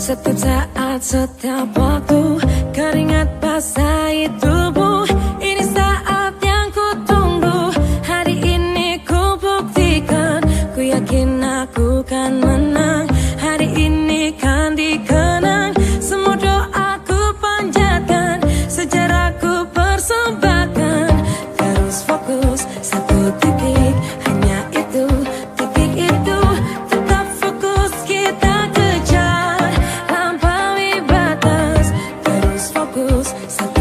Setiap saat, setiap waktu, keringat basahi tubuh. Ini saat yang ku tunggu. Hari ini ku buktikan, ku yakin aku kan menang. Hari ini kan dikenang, semua doaku panjatkan, sejarahku persembahkan. Terus fokus, satu titik, hanya itu, titik itu. Tetap fokus kita kejar, lampaui batas. Terus fokus, satu